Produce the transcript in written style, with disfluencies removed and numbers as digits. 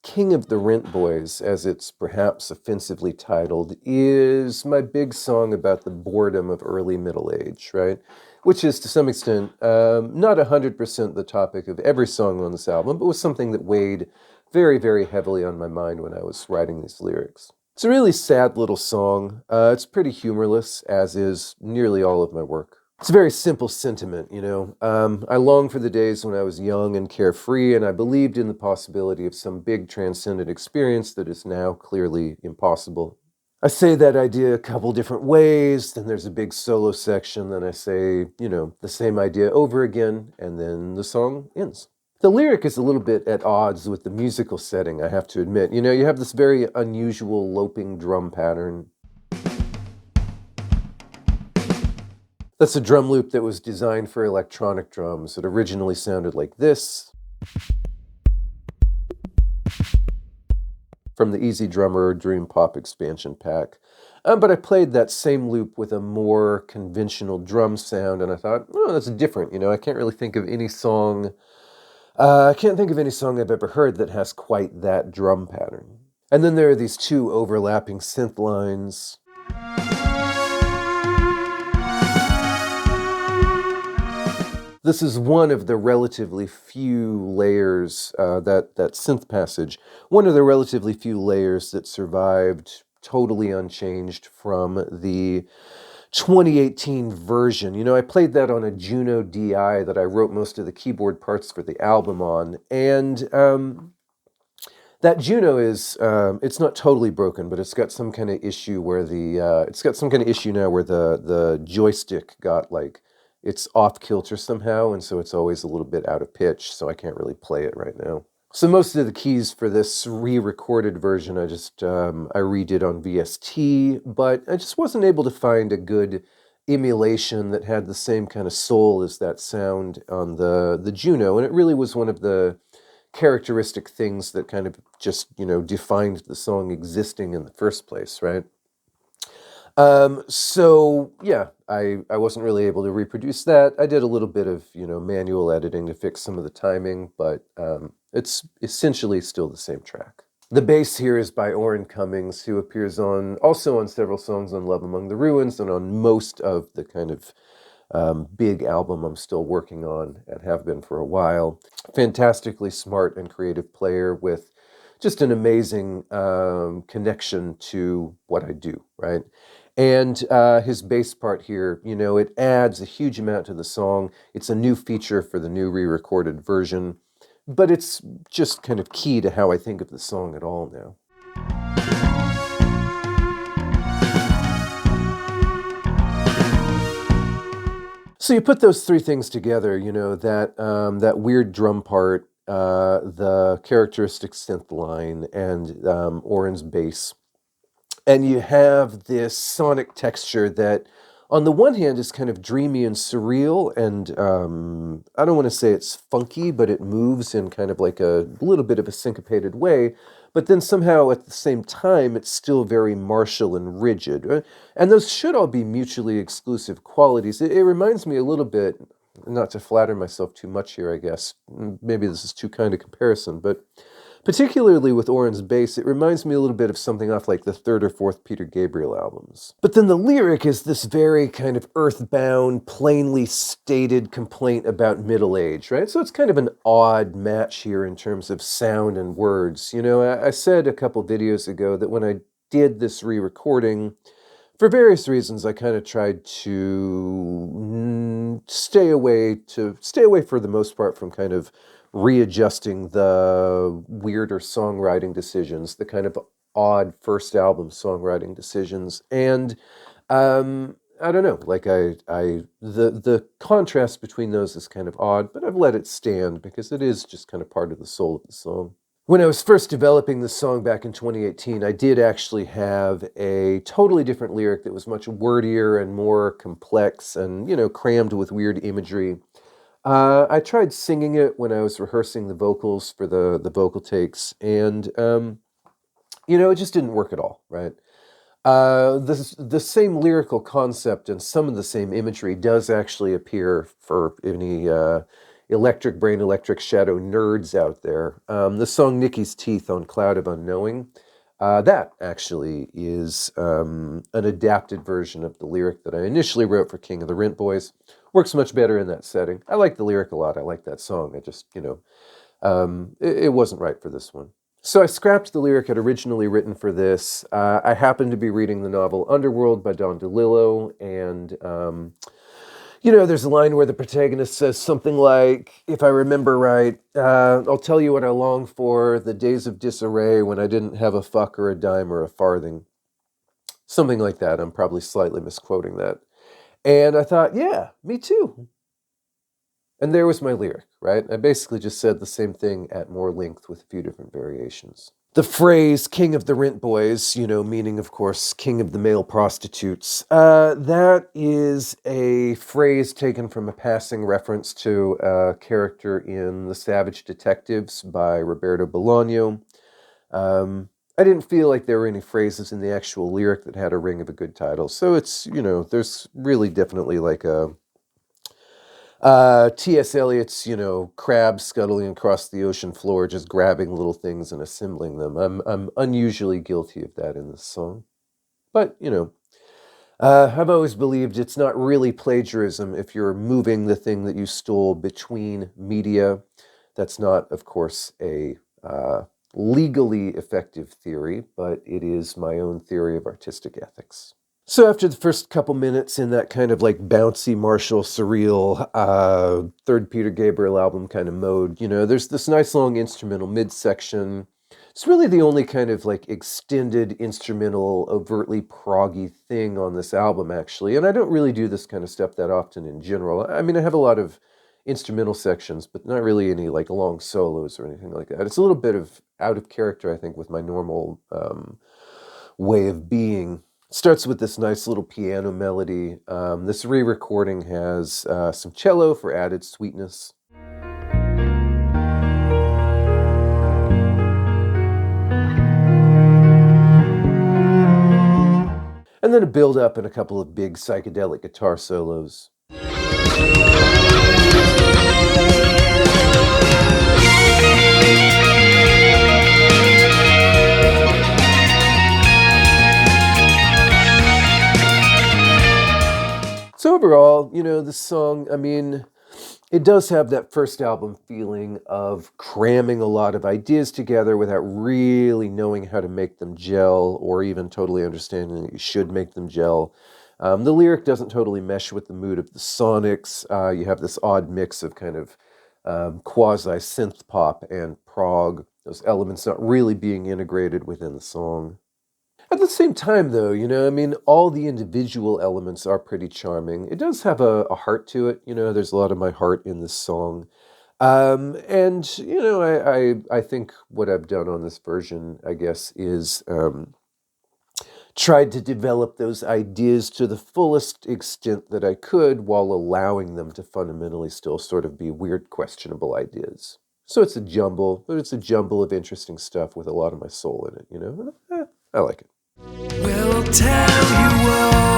King of the Rent Boys, as it's perhaps offensively titled, is my big song about the boredom of early middle age, right? Which is, to some extent, not 100% the topic of every song on this album, but was something that weighed very, very heavily on my mind when I was writing these lyrics. It's a really sad little song. It's pretty humorless, as is nearly all of my work. It's a very simple sentiment, you know. I long for the days when I was young and carefree, and I believed in the possibility of some big transcendent experience that is now clearly impossible. I say that idea a couple different ways, then there's a big solo section, then I say, the same idea over again, and then the song ends. The lyric is a little bit at odds with the musical setting, I have to admit. You have this very unusual loping drum pattern. That's a drum loop that was designed for electronic drums. It originally sounded like this, from the Easy Drummer Dream Pop expansion pack. But I played that same loop with a more conventional drum sound, and I thought, oh, that's different. I can't really think of any song. I can't think of any song I've ever heard that has quite that drum pattern. And then there are these two overlapping synth lines. This is one of the relatively few layers, that synth passage, one of the relatively few layers that survived totally unchanged from the 2018 version. I played that on a Juno DI that I wrote most of the keyboard parts for the album on, and that Juno is, it's not totally broken, but it's got some kind of issue where it's got some kind of issue now where the joystick got it's off kilter somehow, and so it's always a little bit out of pitch, so I can't really play it right now. So most of the keys for this re-recorded version I redid on VST, but I just wasn't able to find a good emulation that had the same kind of soul as that sound on the Juno, and it really was one of the characteristic things that kind of just, defined the song existing in the first place, right? So yeah, I wasn't really able to reproduce that. I did a little bit of, manual editing to fix some of the timing, but it's essentially still the same track. The bass here is by Orrin Cummings, who appears also on several songs on Love Among the Ruins and on most of the kind of big album I'm still working on and have been for a while. Fantastically smart and creative player with just an amazing connection to what I do, right? And his bass part here, it adds a huge amount to the song. It's a new feature for the new re-recorded version, but it's just kind of key to how I think of the song at all now. So you put those three things together, that weird drum part, the characteristic synth line, and Orrin's bass. And you have this sonic texture that, on the one hand, is kind of dreamy and surreal, and I don't want to say it's funky, but it moves in kind of like a little bit of a syncopated way, but then somehow at the same time, it's still very martial and rigid. And those should all be mutually exclusive qualities. It reminds me a little bit, not to flatter myself too much here, I guess, maybe this is too kind of comparison, but particularly with Orrin's bass, it reminds me a little bit of something off like the third or fourth Peter Gabriel albums. But then the lyric is this very kind of earthbound, plainly stated complaint about middle age, right? So it's kind of an odd match here in terms of sound and words. I said a couple videos ago that when I did this re-recording, for various reasons, I kind of tried to stay away for the most part from kind of readjusting the weirder songwriting decisions, the kind of odd first album songwriting decisions. And I don't know, the contrast between those is kind of odd, but I've let it stand because it is just kind of part of the soul of the song. When I was first developing this song back in 2018, I did actually have a totally different lyric that was much wordier and more complex and, crammed with weird imagery. I tried singing it when I was rehearsing the vocals for the vocal takes, and, it just didn't work at all, right? The same lyrical concept and some of the same imagery does actually appear for electric brain, electric shadow nerds out there. The song Nicky's Teeth on Cloud of Unknowing, that actually is an adapted version of the lyric that I initially wrote for King of the Rent Boys. Works much better in that setting. I like the lyric a lot. I like that song. I just, it wasn't right for this one. So I scrapped the lyric I'd originally written for this. I happened to be reading the novel Underworld by Don DeLillo, and there's a line where the protagonist says something like, if I remember right, I'll tell you what I long for, the days of disarray when I didn't have a fuck or a dime or a farthing. Something like that. I'm probably slightly misquoting that. And I thought, yeah, me too. And there was my lyric, right? I basically just said the same thing at more length with a few different variations. The phrase "king of the rent boys," meaning, of course, king of the male prostitutes, that is a phrase taken from a passing reference to a character in The Savage Detectives by Roberto Bolaño. I didn't feel like there were any phrases in the actual lyric that had a ring of a good title. So it's, there's really definitely like a T.S. Eliot's, crabs scuttling across the ocean floor, just grabbing little things and assembling them. I'm unusually guilty of that in this song. But, I've always believed it's not really plagiarism if you're moving the thing that you stole between media. That's not, of course, a legally effective theory, but it is my own theory of artistic ethics. So after the first couple minutes in that kind of like bouncy Marshall surreal third Peter Gabriel album kind of mode, there's this nice long instrumental midsection. It's really the only kind of like extended instrumental, overtly proggy thing on this album, actually. And I don't really do this kind of stuff that often in general. I mean, I have a lot of instrumental sections, but not really any like long solos or anything like that. It's a little bit of out of character, I think, with my normal way of being. Starts with this nice little piano melody. This re-recording has some cello for added sweetness. And then a build-up and a couple of big psychedelic guitar solos. So overall, this song, I mean, it does have that first album feeling of cramming a lot of ideas together without really knowing how to make them gel or even totally understanding that you should make them gel. The lyric doesn't totally mesh with the mood of the sonics. You have this odd mix of kind of quasi-synth-pop and prog, those elements not really being integrated within the song. At the same time, though, all the individual elements are pretty charming. It does have a heart to it. There's a lot of my heart in this song. And, I think what I've done on this version, I guess, is tried to develop those ideas to the fullest extent that I could while allowing them to fundamentally still sort of be weird, questionable ideas. So it's a jumble, but it's a jumble of interesting stuff with a lot of my soul in it, I like it. We'll tell you what